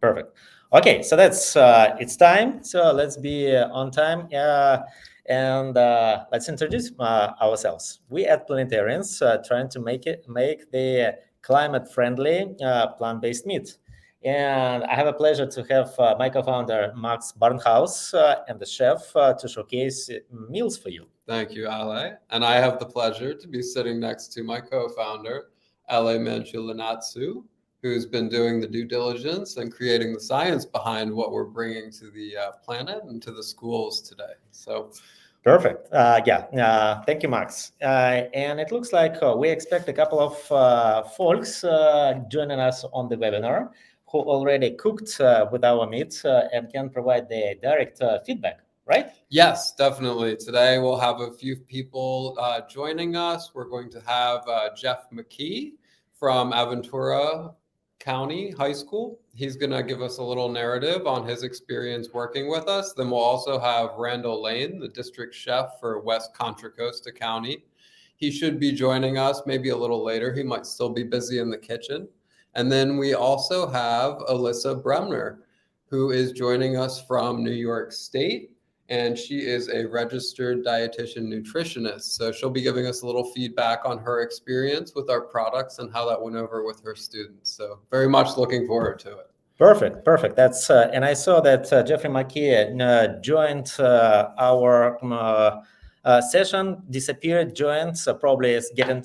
Perfect. Okay, so that's it's time. So let's be on time. And let's introduce ourselves. We at Planetarians trying to make the climate-friendly plant-based meat. And I have a pleasure to have my co-founder Max Barnhouse and the chef to showcase meals for you. Thank you, Ale. And I have the pleasure to be sitting next to my co-founder, Ale Manchulanatsu, who's been doing the due diligence and creating the science behind what we're bringing to the planet and to the schools today. So, perfect. Thank you, Max. And it looks like we expect a couple of folks joining us on the webinar who already cooked with our meat and can provide the direct feedback, right? Yes, definitely. Today we'll have a few people joining us. We're going to have Geoff McKee from Aventura County High School. He's going to give us a little narrative on his experience working with us. Then we'll also have Randal Lane, the district chef for West Contra Costa County. He should be joining us maybe a little later. He might still be busy in the kitchen. And then we also have Elisa Bremner, who is joining us from New York State. And she is a registered dietitian nutritionist. So she'll be giving us a little feedback on her experience with our products and how that went over with her students. So very much looking forward to it. Perfect. That's and I saw that Jeffrey McKee joined our session, disappeared, joined, so probably is getting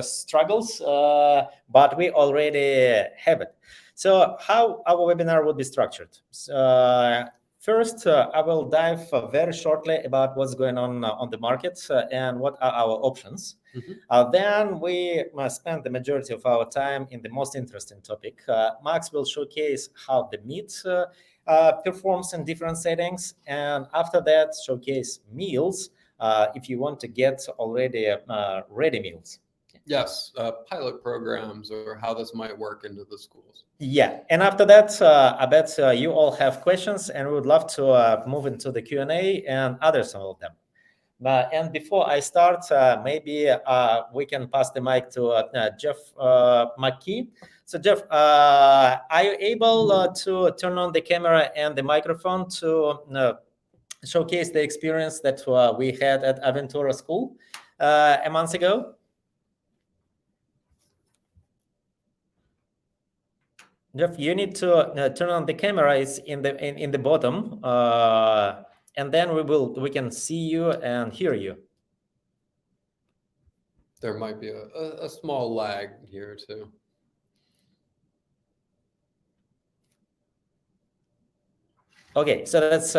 struggles, but we already have it. So how our webinar will be structured? First, I will dive very shortly about what's going on the market and what are our options. Mm-hmm. Then we spend the majority of our time in the most interesting topic. Max will showcase how the meat performs in different settings, and after that, showcase meals if you want to get already ready meals. Yes, pilot programs or how this might work into the schools. Yeah, and after that, I bet you all have questions, and we would love to move into the Q&A and answer some of them. And before I start, maybe we can pass the mic to Geoff McKee. So, Geoff, are you able to turn on the camera and the microphone to showcase the experience that we had at Aventura School a month ago? Geoff, you need to turn on the camera. It's in the bottom, and then we can see you and hear you. There might be a small lag here too. Okay, so that's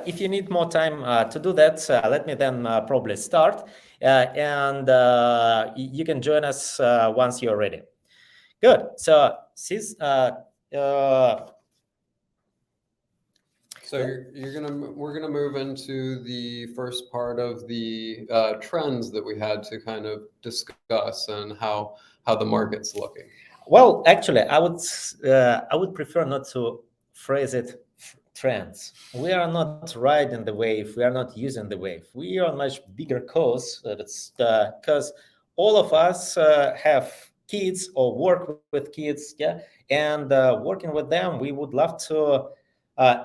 if you need more time to do that, let me then probably start, and you can join us once you're ready. Good. So we're gonna move into the first part of the trends that we had to kind of discuss and how the market's looking. Well, actually, I would prefer not to phrase it trends. We are not riding the wave. We are not using the wave. We are a much bigger cause. That's because all of us have kids or work with kids, yeah, and working with them, we would love to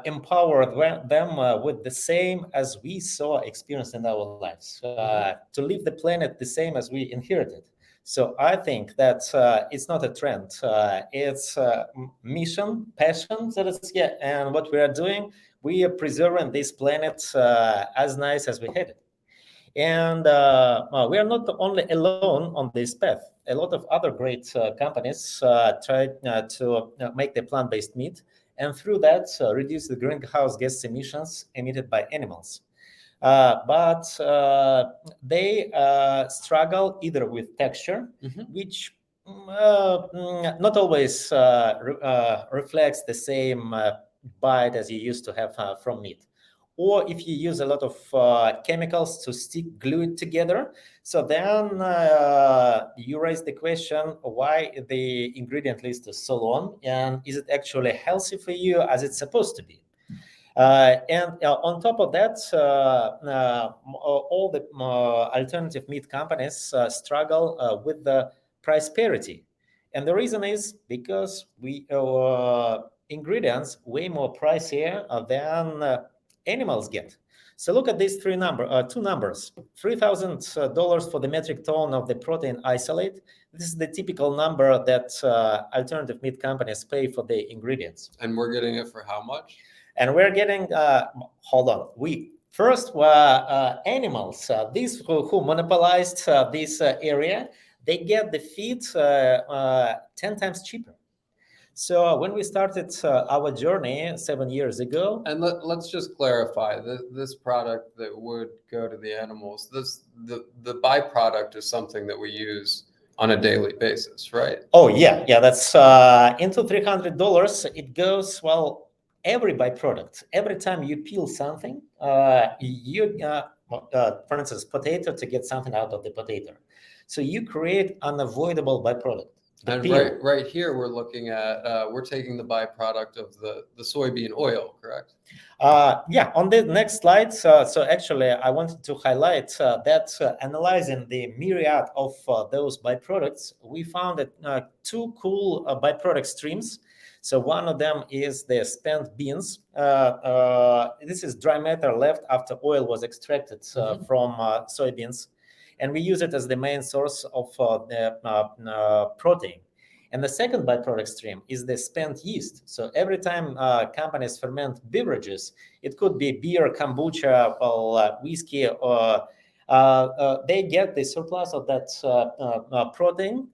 empower them with the same as we saw experience in our lives, to leave the planet the same as we inherited. So I think that it's not a trend. It's mission, passion. So that's, yeah, and what we are doing, we are preserving this planet as nice as we had it. And we are not only alone on this path. A lot of other great companies try to make the plant-based meat, and through that reduce the greenhouse gas emissions emitted by animals. But they struggle either with texture, which not always reflects the same bite as you used to have from meat. Or if you use a lot of chemicals to stick glue it together, so then you raise the question why the ingredient list is so long, and is it actually healthy for you as it's supposed to be? And on top of that, all the alternative meat companies struggle with the price parity. And the reason is because ingredients way more pricier than animals get. So look at these two numbers: $3,000 for the metric ton of the protein isolate. This is the typical number that alternative meat companies pay for the ingredients. And we're getting it for how much? And we're getting, hold on, we first were animals. These who monopolized this area, they get the feed 10 times cheaper. So when we started our journey 7 years ago, and let's just clarify this product that would go to the animals, the byproduct is something that we use on a daily basis, right? Oh yeah, that's into $300. It goes, well, every byproduct. Every time you peel something, for instance, potato, to get something out of the potato. So you create unavoidable byproduct. And right here, we're looking at, we're taking the byproduct of the soybean oil, correct? Yeah, on the next slide. So actually, I wanted to highlight that analyzing the myriad of those byproducts, we found that two cool byproduct streams. So one of them is the spent beans. This is dry matter left after oil was extracted from soybeans. And we use it as the main source of protein. And the second byproduct stream is the spent yeast. So every time companies ferment beverages, it could be beer, kombucha, or whiskey, or they get the surplus of that protein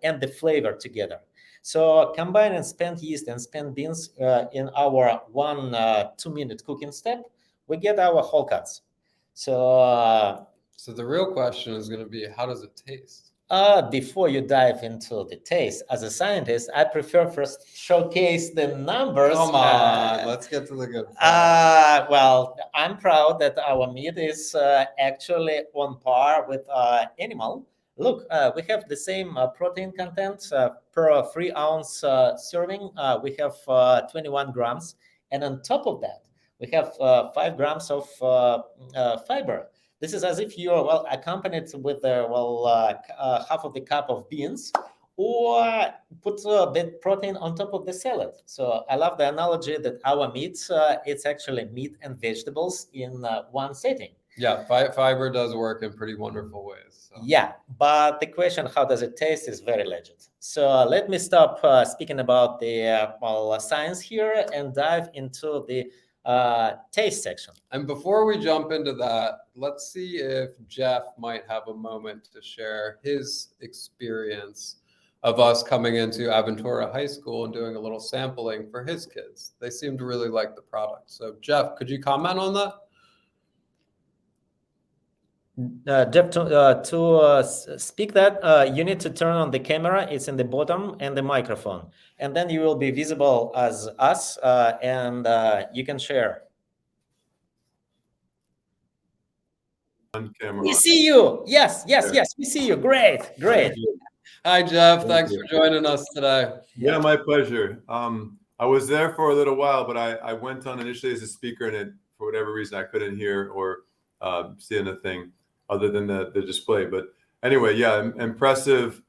and the flavor together. So combining spent yeast and spent beans in our 1 2-minute cooking step, we get our whole cuts. So the real question is going to be, how does it taste? Before you dive into the taste, as a scientist, I prefer first showcase the numbers. Come on, let's get to the good part. Well, I'm proud that our meat is actually on par with animal. Look, we have the same protein content per 3-ounce serving. We have 21 grams. And on top of that, we have 5 grams of fiber. This is as if you're, well, accompanied with half of the cup of beans, or put the protein on top of the salad. So I love the analogy that our meat, it's actually meat and vegetables in one setting. Yeah, fiber does work in pretty wonderful ways. So. Yeah, but the question, how does it taste, is very legit. So let me stop speaking about the science here and dive into the taste section. And before we jump into that, let's see if Geoff might have a moment to share his experience of us coming into Aventura High School and doing a little sampling for his kids. They seem to really like the product. So Geoff, could you comment on that? Geoff, to speak that, you need to turn on the camera. It's in the bottom, and the microphone. And then you will be visible as us, and you can share. On camera. We see you. Yes, we see you. Great. Hi, Geoff. Thanks for joining us today. Yeah, my pleasure. I was there for a little while, but I went on initially as a speaker, and for whatever reason, I couldn't hear or see anything other than the display. But anyway, yeah, impressive.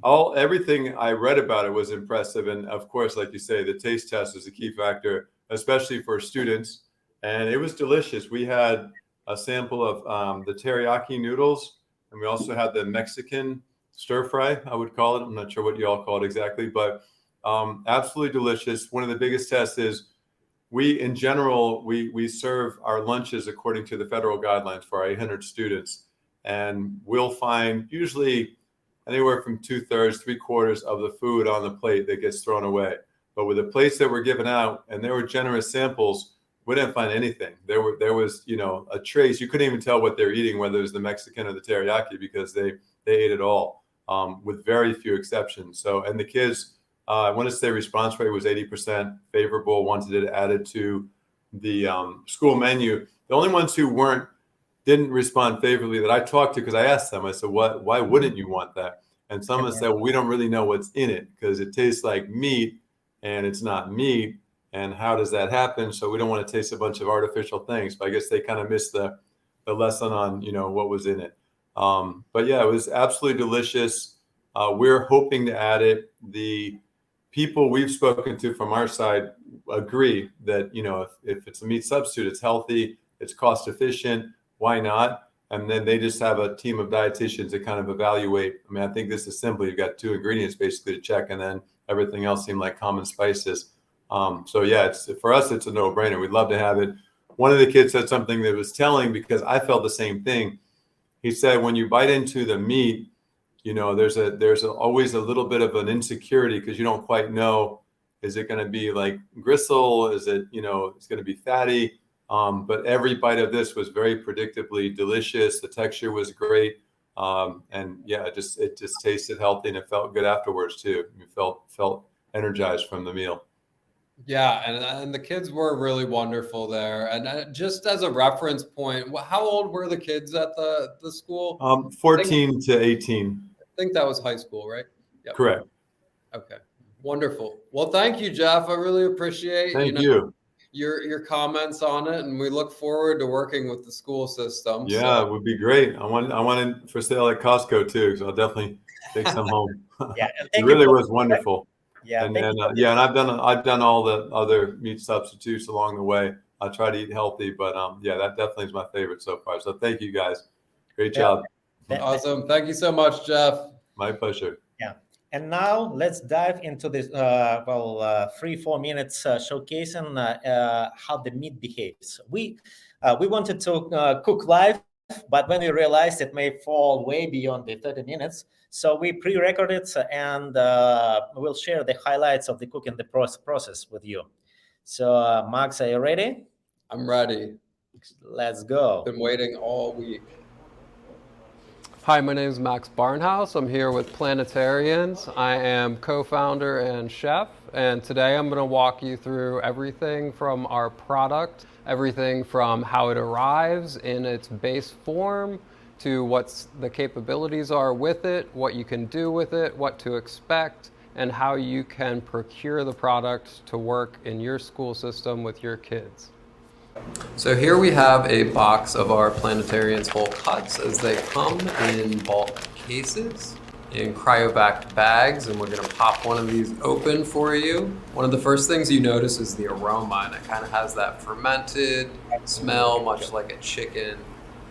Everything I read about it was impressive. And of course, like you say, the taste test was a key factor, especially for students. And it was delicious. We had a sample of the teriyaki noodles, and we also had the Mexican stir fry, I would call it. I'm not sure what you all call it exactly, but absolutely delicious. One of the biggest tests is in general, we serve our lunches according to the federal guidelines for our 800 students. And we'll find usually anywhere from 2/3, 3/4 of the food on the plate that gets thrown away. But with the plates that were given out, and there were generous samples, we didn't find anything. There was, a trace. You couldn't even tell what they're eating, whether it was the Mexican or the teriyaki, because they ate it all, with very few exceptions. So, and the kids, I want to say response rate was 80% favorable, wanted it added to the school menu. The only ones who didn't respond favorably that I talked to, because I asked them, I said, why wouldn't you want that? And some said, well, we don't really know what's in it because it tastes like meat and it's not meat. And how does that happen? So we don't want to taste a bunch of artificial things. But I guess they kind of missed the lesson on, what was in it. But yeah, it was absolutely delicious. We're hoping to add it. The people we've spoken to from our side agree that, if it's a meat substitute, it's healthy, it's cost efficient, why not? And then they just have a team of dietitians that kind of evaluate. I mean, I think this is simple. You've got 2 ingredients basically to check, and then everything else seemed like common spices. So yeah, for us, it's a no-brainer. We'd love to have it. One of the kids said something that was telling, because I felt the same thing. He said, when you bite into the meat, there's always a little bit of an insecurity because you don't quite know, is it going to be like gristle? Is it, it's going to be fatty? But every bite of this was very predictably delicious. The texture was great. And yeah, it just tasted healthy, and it felt good afterwards too. You felt energized from the meal. Yeah, and the kids were really wonderful there. And just as a reference point, how old were the kids at the school? 14 to 18. I think that was high school, right? Yep. Correct. Okay, wonderful. Well, thank you, Geoff. I really appreciate Thank you. Your comments on it, and we look forward to working with the school system. Yeah, it would be great. I want it for sale at Costco too, so I'll definitely take some home. Yeah, it really was wonderful. Yeah, and I've done all the other meat substitutes along the way. I try to eat healthy, but yeah, that definitely is my favorite so far. So thank you guys. Great job. Awesome. Thank you so much, Geoff. My pleasure. Yeah. And now let's dive into this 3-4 minutes showcasing how the meat behaves. We wanted to cook live, but when we realized it may fall way beyond the 30 minutes, so we pre-recorded and we'll share the highlights of the cooking the process with you. So Max, are you ready? I'm ready. Let's go. Been waiting all week. Hi, my name is Max Barnhouse. I'm here with Planetarians. I am co-founder and chef, and today I'm going to walk you through everything from our product, everything from how it arrives in its base form to what the capabilities are with it, what you can do with it, what to expect, and how you can procure the product to work in your school system with your kids. So here we have a box of our Planetarians whole cuts as they come in bulk cases in cryovac bags, and we're going to pop one of these open for you. One of the first things you notice is the aroma, and it kind of has that fermented smell, much like a chicken,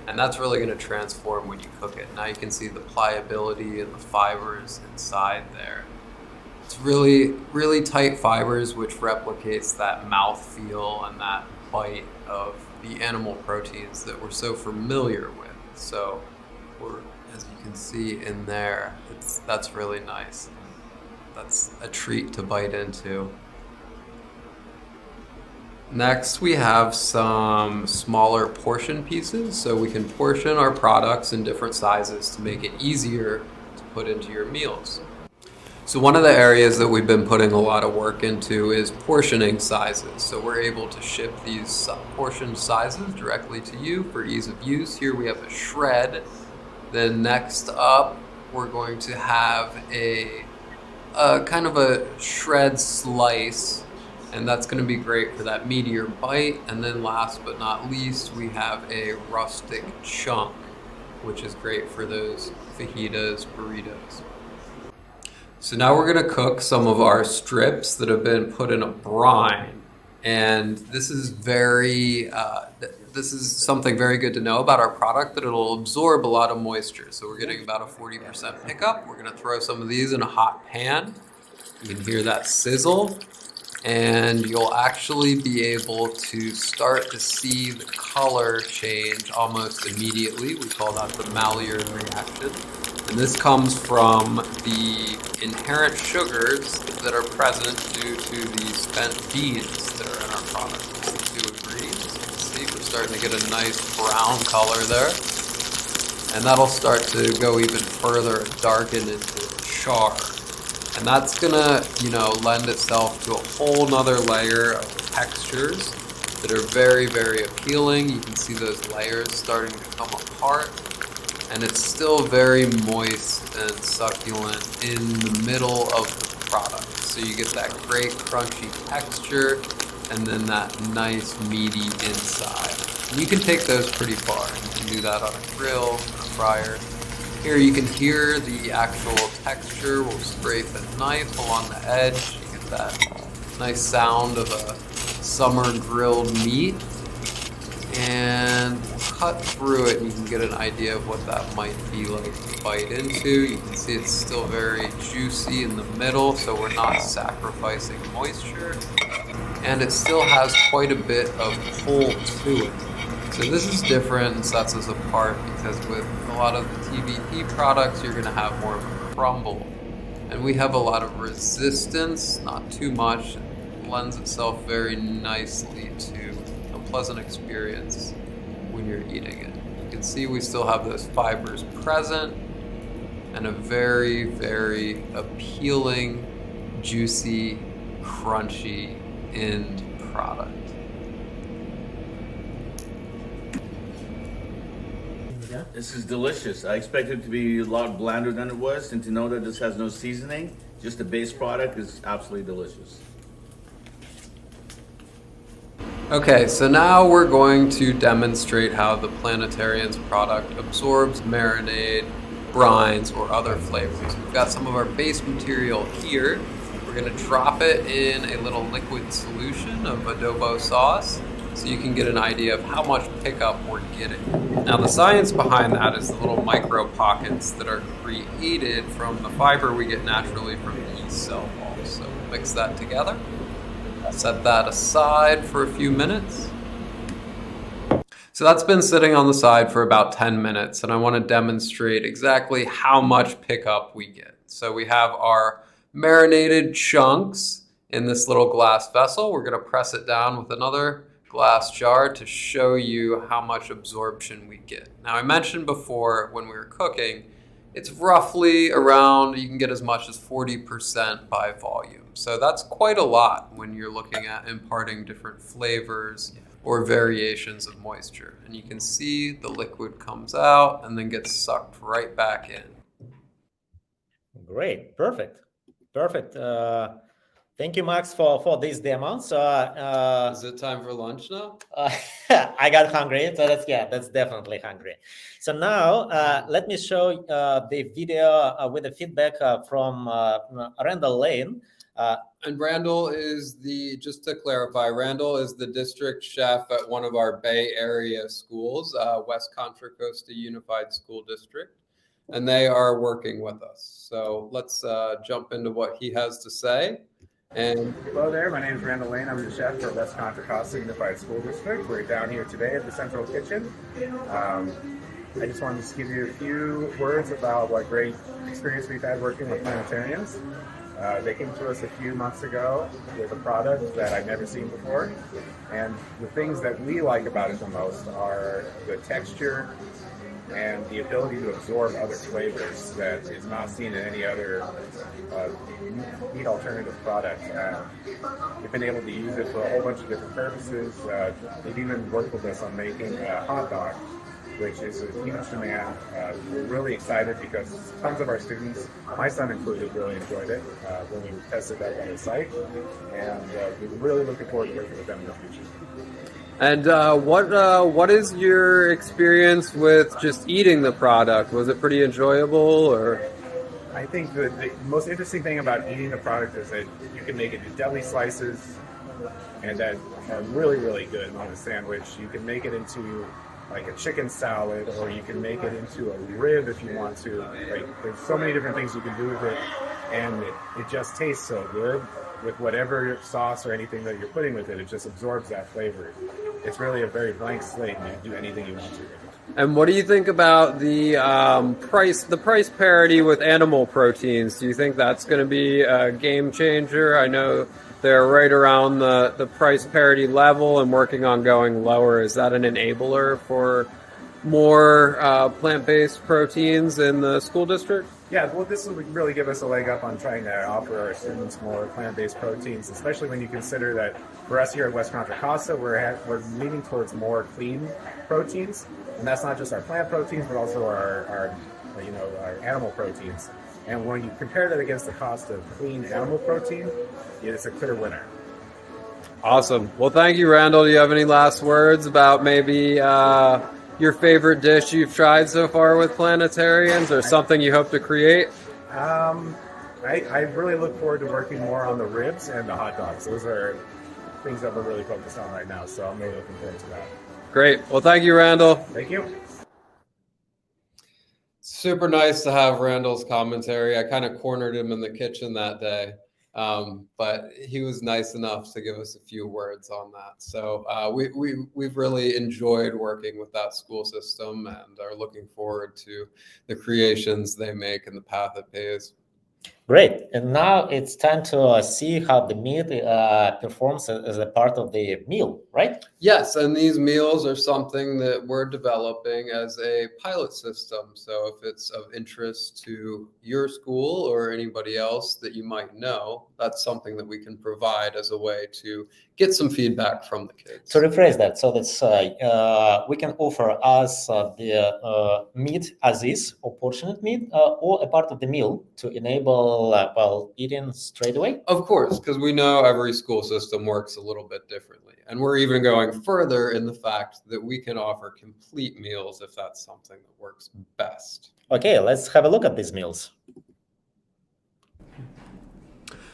and that's really going to transform when you cook it. Now you can see the pliability and the fibers inside there. It's really, really tight fibers, which replicates that mouthfeel and that bite of the animal proteins that we're so familiar with. So as you can see in there, that's really nice. That's a treat to bite into. Next, we have some smaller portion pieces, so we can portion our products in different sizes to make it easier to put into your meals. So one of the areas that we've been putting a lot of work into is portioning sizes. So we're able to ship these portion sizes directly to you for ease of use. Here we have a shred. Then next up, we're going to have a kind of a shred slice, and that's going to be great for that meatier bite. And then last but not least, we have a rustic chunk, which is great for those fajitas, burritos. So now we're going to cook some of our strips that have been put in a brine. And this is something very good to know about our product, that it'll absorb a lot of moisture. So we're getting about a 40% pickup. We're going to throw some of these in a hot pan. You can hear that sizzle. And you'll actually be able to start to see the color change almost immediately. We call that the Maillard reaction. And this comes from the inherent sugars that are present due to the spent beans that are in our product. These 2 ingredients. You can see we're starting to get a nice brown color there. And that'll start to go even further, darken into char. And that's gonna, lend itself to a whole nother layer of textures that are very, very appealing. You can see those layers starting to come apart. And it's still very moist and succulent in the middle of the product. So you get that great crunchy texture and then that nice meaty inside. And you can take those pretty far. You can do that on a grill, on a fryer. Here you can hear the actual texture. We'll scrape a knife along the edge. You can that nice sound of a summer grilled meat. And cut through it, and you can get an idea of what that might be like to bite into. You can see it's still very juicy in the middle, so we're not sacrificing moisture. And it still has quite a bit of pull to it. So this is different and sets us apart, because with a lot of the TVP products, you're going to have more of a crumble. And we have a lot of resistance, not too much. It lends itself very nicely to a pleasant experience when you're eating it. You can see we still have those fibers present and a very, very appealing, juicy, crunchy end product. This is delicious. I expected it to be a lot blander than it was, and to know that this has no seasoning, just the base product, is absolutely delicious. Okay, so now we're going to demonstrate how the Planetarians product absorbs marinade, brines, or other flavors. We've got some of our base material here. We're going to drop it in a little liquid solution of adobo sauce so you can get an idea of how much pickup we're getting. Now the science behind that is the little micro pockets that are created from the fiber we get naturally from yeast cell walls. So mix that together. Set that aside for a few minutes. So that's been sitting on the side for about 10 minutes, and I want to demonstrate exactly how much pickup we get. So we have our marinated chunks in this little glass vessel. We're going to press it down with another glass jar to show you how much absorption we get. Now I mentioned before when we were cooking, it's roughly around, you can get as much as 40% by volume. So that's quite a lot when you're looking at imparting different flavors or variations of moisture. And you can see the liquid comes out and then gets sucked right back in. Great, perfect. Thank you, Max, for these demos. Is it time for lunch now? I got hungry, so that's definitely hungry. So now let me show the video with the feedback from Randal Lane. And Randal is just to clarify, Randal is the district chef at one of our Bay Area schools, West Contra Costa Unified School District, and they are working with us. So let's jump into what he has to say. And hello there, my name is Randal Lane. I'm the chef for West Contra Costa Unified School District. We're down here today at the Central Kitchen. I just wanted to give you a few words about what great experience we've had working with Planetarians. They came to us a few months ago with a product that I've never seen before. And the things that we like about it the most are the texture and the ability to absorb other flavors that is not seen in any other meat alternative product. We've been able to use it for a whole bunch of different purposes. They've even worked with us on making a hot dog, which is a huge demand. We're really excited because tons of our students, my son included, really enjoyed it when we tested that on the site. And we're really looking forward to working with them in the future. And what is your experience with just eating the product? Was it pretty enjoyable, or? I think the most interesting thing about eating the product is that you can make it into deli slices, and that are really, really good on a sandwich. You can make it into like a chicken salad, or you can make it into a rib if you want to. Like, there's so many different things you can do with it, and it just tastes so good. With whatever sauce or anything that you're putting with it, it just absorbs that flavor. It's really a very blank slate, and you can do anything you want to. And what do you think about the price parity with animal proteins? Do you think that's going to be a game changer? I know they're right around the price parity level and working on going lower. Is that an enabler for more plant-based proteins in the school district? Yeah, well, this will really give us a leg up on trying to offer our students more plant-based proteins, especially when you consider that for us here at West Contra Costa, we're leaning towards more clean proteins, and that's not just our plant proteins, but also our animal proteins. And when you compare that against the cost of clean animal protein, it's a clear winner. Awesome. Well, thank you, Randal. Do you have any last words about maybe your favorite dish you've tried so far with Planetarians, or something you hope to create? I really look forward to working more on the ribs and the hot dogs. Those are things that we're really focused on right now, so I'm really looking forward to that. Great. Well, thank you, Randal. Thank you. Super nice to have Randal's commentary. I kind of cornered him in the kitchen that day, but he was nice enough to give us a few words on that. So we've really enjoyed working with that school system and are looking forward to the creations they make and the path it pays. Great. And now it's time to see how the meat performs as a part of the meal, right? Yes, and these meals are something that we're developing as a pilot system. So if it's of interest to your school or anybody else that you might know, that's something that we can provide as a way to get some feedback from the kids. To rephrase that, so that's we can offer us the meat as is, or portioned meat, or a part of the meal to enable eating straight away. Of course, because we know every school system works a little bit differently. And we're even going further in the fact that we can offer complete meals if that's something that works best. Okay, let's have a look at these meals.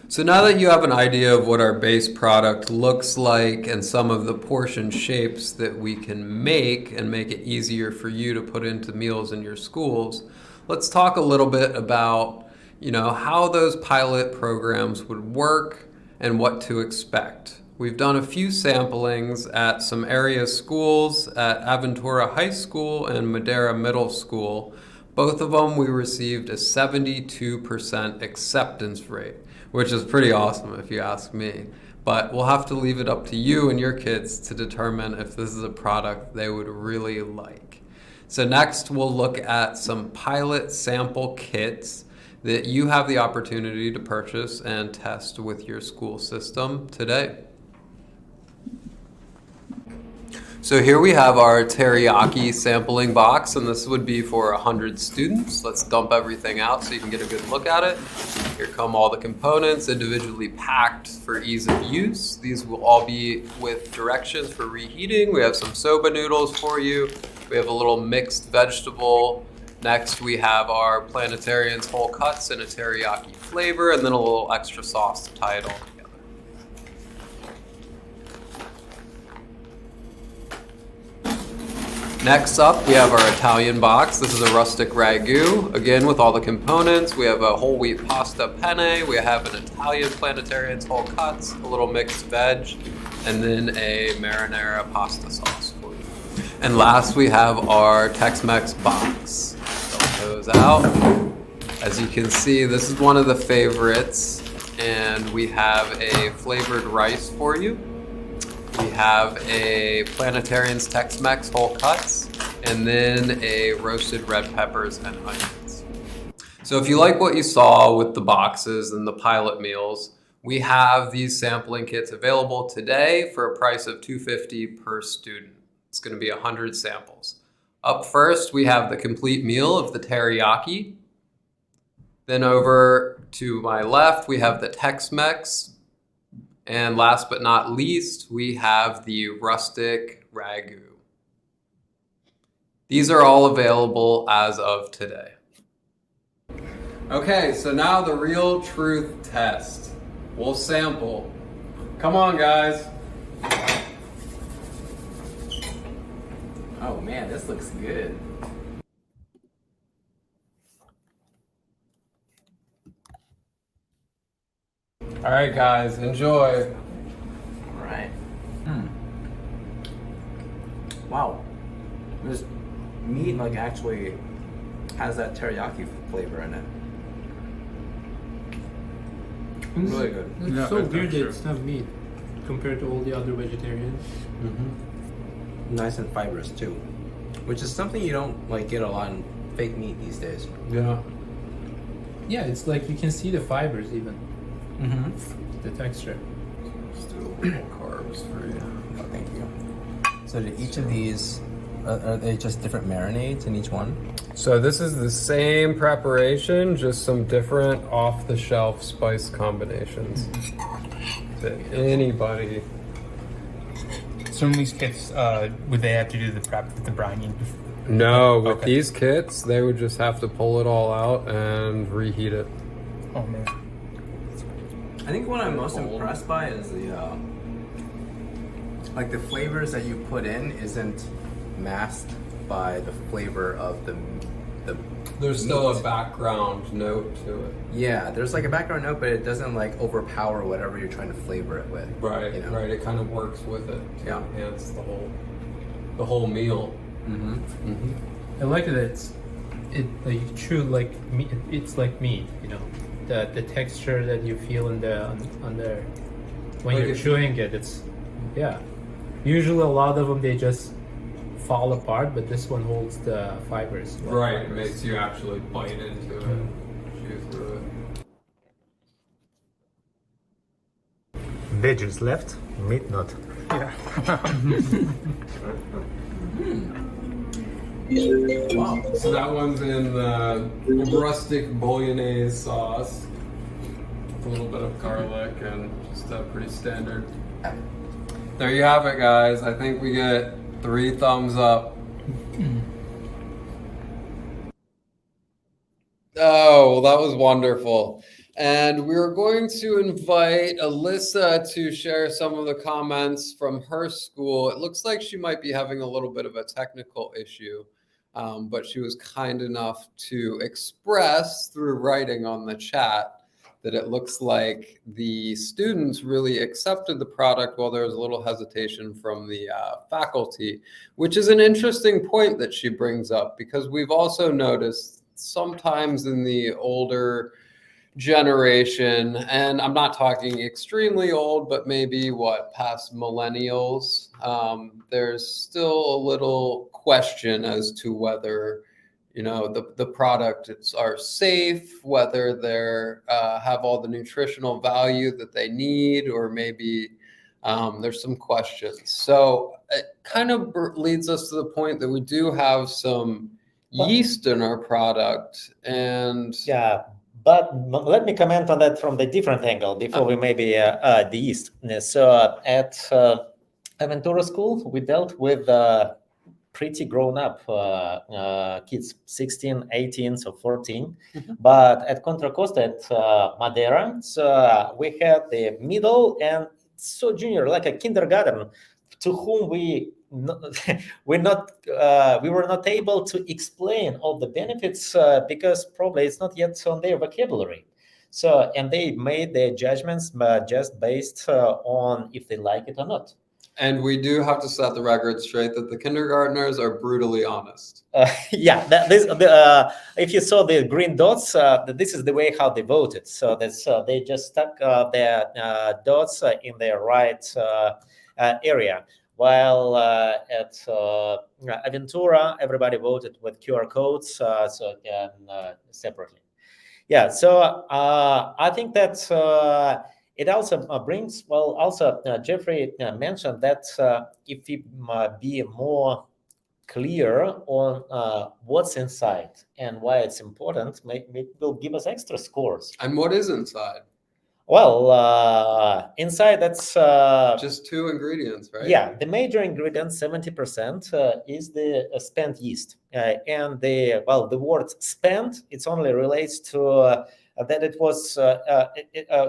So now that you have an idea of what our base product looks like and some of the portion shapes that we can make and make it easier for you to put into meals in your schools, let's talk a little bit about how those pilot programs would work and what to expect. We've done a few samplings at some area schools at Aventura High School and Madera Middle School. Both of them we received a 72% acceptance rate, which is pretty awesome if you ask me. But we'll have to leave it up to you and your kids to determine if this is a product they would really like. So next we'll look at some pilot sample kits that you have the opportunity to purchase and test with your school system today. So here we have our teriyaki sampling box, and this would be for 100 students. Let's dump everything out so you can get a good look at it. Here come all the components individually packed for ease of use. These will all be with directions for reheating. We have some soba noodles for you. We have a little mixed vegetable. Next, we have our Planetarians whole cuts in a teriyaki flavor, and then a little extra sauce to tie it all together. Next up, we have our Italian box. This is a rustic ragu, again with all the components. We have a whole wheat pasta penne, we have an Italian Planetarians whole cuts, a little mixed veg, and then a marinara pasta sauce for you. And last, we have our Tex-Mex box. Dump those out. As you can see, this is one of the favorites, and we have a flavored rice for you. We have a Planetarians Tex-Mex whole cuts, and then a roasted red peppers and onions. So if you like what you saw with the boxes and the pilot meals, we have these sampling kits available today for a price of $250 per student. It's going to be 100 samples. Up first, we have the complete meal of the teriyaki. Then over to my left, we have the Tex-Mex. And last but not least, we have the rustic ragu. These are all available as of today. Okay, so now the real truth test. We'll sample. Come on, guys. Oh man, this looks good. All right, guys, enjoy. All right. Wow. This meat actually has that teriyaki flavor in it. Really good. It's so weird that it's not meat compared to all the other vegetarians. Nice and fibrous too, which is something you don't get a lot in fake meat these days. Yeah. Yeah, it's like you can see the fibers even. The texture. Just do a little carbs for you. Oh, thank you. So do each of these, are they just different marinades in each one? So this is the same preparation, just some different off-the-shelf spice combinations that anybody. Some of these kits, would they have to do the prep with the brining? No, with Okay. these kits, they would just have to pull it all out and reheat it. Oh man. I think what I'm most impressed by is the like the flavors that you put in isn't masked by the flavor of the There's still meat. a background note to it. Yeah, there's like a background note, but it doesn't like overpower whatever you're trying to flavor it with. Right, you know? right. It kind of works with it to Yeah. enhance the whole meal. I like that it's like true like meat. It's like meat, you know, the texture that you feel on the when Like you're if- chewing it. It's Usually a lot of them they just fall apart, but this one holds the fibers. Right, it makes you actually bite into it, chew through it. Veggies left, meat not. Wow. So that one's in the rustic bolognese sauce. With a little bit of garlic and just a pretty standard. There you have it, guys. I think we get 3 thumbs up. Oh, well, that was wonderful. And we're going to invite Elisa to share some of the comments from her school. It looks like she might be having a little bit of a technical issue, but she was kind enough to express through writing on the chat that it looks like the students really accepted the product while there was a little hesitation from the faculty, which is an interesting point that she brings up, because we've also noticed sometimes in the older generation, and I'm not talking extremely old, but maybe past millennials, there's still a little question as to whether the products are safe, whether they're have all the nutritional value that they need, or maybe there's some questions. So it kind of leads us to the point that we do have some yeast in our product, and But let me comment on that from the different angle before we maybe the yeast. So at Aventura School, we dealt with pretty grown-up kids, 16, 18, so 14. But at Contra Costa at Madeira, so we had the middle and so junior, like a kindergarten, to whom we were not able to explain all the benefits because probably it's not yet on their vocabulary. So, and they made their judgments just based on if they like it or not. And we do have to set the record straight that the kindergartners are brutally honest. If you saw the green dots, this is the way how they voted. So that's they just stuck their dots in their right area. While at Aventura, everybody voted with QR codes, so again separately. Yeah, so I think that it also brings, well, also Jeffrey mentioned that if we be more clear on what's inside and why it's important, it will give us extra scores. And what is inside? Well, inside that's just 2 ingredients, right? Yeah, the major ingredient, 70%, is the spent yeast, and the word spent, it only relates to that it was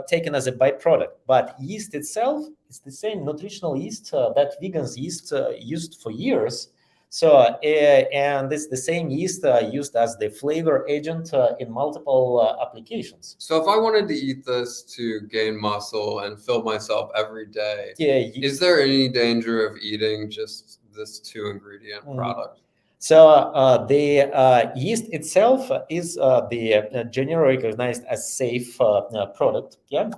taken as a byproduct. But yeast itself is the same nutritional yeast that vegans used for years. So, and it's the same yeast used as the flavor agent in multiple applications. So if I wanted to eat this to gain muscle and fill myself every day, is there any danger of eating just this 2 ingredient product? So the yeast itself is the generally recognized as safe product. Yeah.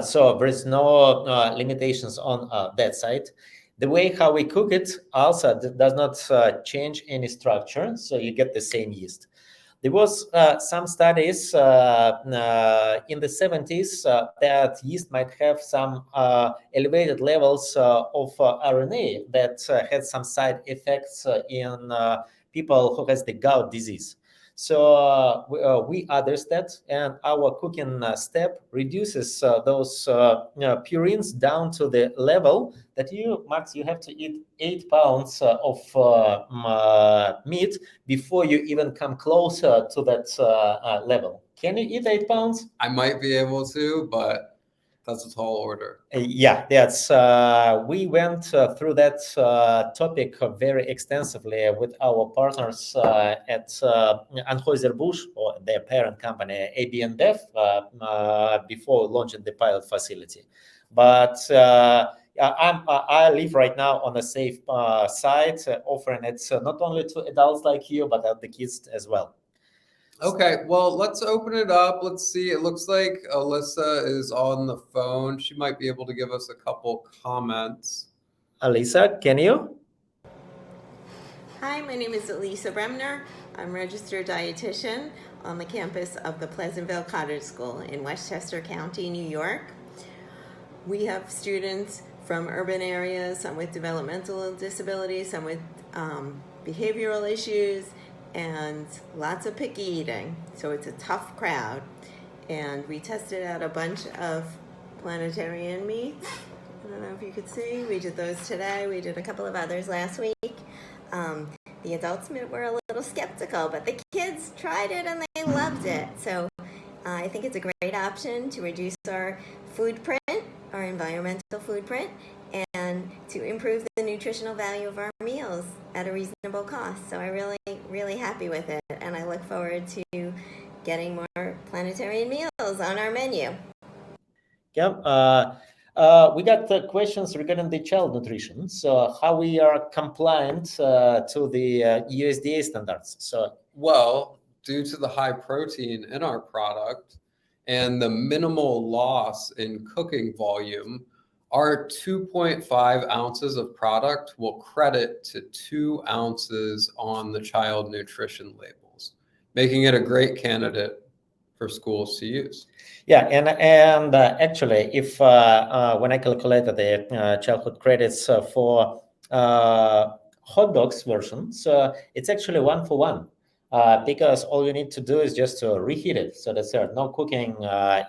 So there is no limitations on that side. The way how we cook it also does not change any structure, so you get the same yeast. There was some studies in the 70s that yeast might have some elevated levels of RNA that had some side effects in people who has the gout disease. So we address that, and our cooking step reduces those purines down to the level that you, Max, you have to eat 8 pounds of meat before you even come closer to that level. Can you eat 8 pounds? I might be able to, but That's a tall order. Yeah, that's we went through that topic very extensively with our partners at Anheuser-Busch, or their parent company, AB InBev, before launching the pilot facility. But I live right now on a safe site, offering it not only to adults like you, but the kids as well. Okay, well, let's open it up. Let's see. It looks like Elisa is on the phone. She might be able to give us a couple comments. Elisa, can you? Hi, my name is Elisa Bremner. I'm registered dietitian on the campus of the Pleasantville Cottage School in Westchester County, New York. We have students from urban areas, some with developmental disabilities, some with behavioral issues, and lots of picky eating. So it's a tough crowd. And we tested out a bunch of Planetarian meats. I don't know if you could see. We did those today. We did a couple of others last week. The adults were a little skeptical, but the kids tried it and they loved it. So I think it's a great option to reduce our food print, our environmental footprint, and to improve the nutritional value of our meals at a reasonable cost. So I'm really happy with it, and I look forward to getting more Planetarian meals on our menu. Yeah, we got questions regarding the child nutrition. So how we are compliant to the USDA standards. So well, due to the high protein in our product and the minimal loss in cooking volume, our 2.5 ounces of product will credit to 2 ounces on the child nutrition labels, making it a great candidate for schools to use. Yeah, and actually, if when I calculated the childhood credits for hot dogs version, so it's actually 1-for-1 because all you need to do is just to reheat it, so that's no cooking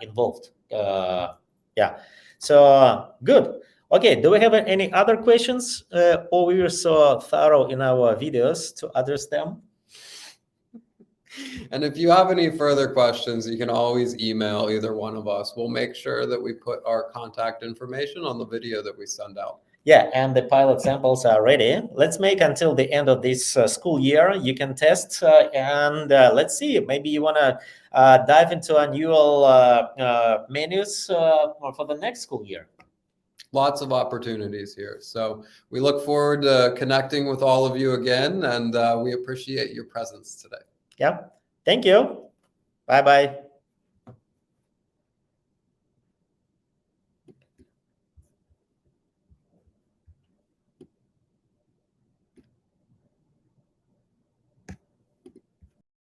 involved. Yeah, so good. Okay, do we have any other questions, or we were so thorough in our videos to address them? And if you have any further questions, you can always email either one of us. We'll make sure that we put our contact information on the video that we send out. Yeah, and the pilot samples are ready. Let's make until the end of this school year. You can test and let's see. Maybe you want to dive into annual menus for the next school year. Lots of opportunities here. So we look forward to connecting with all of you again, and we appreciate your presence today. Yeah. Thank you. Bye-bye.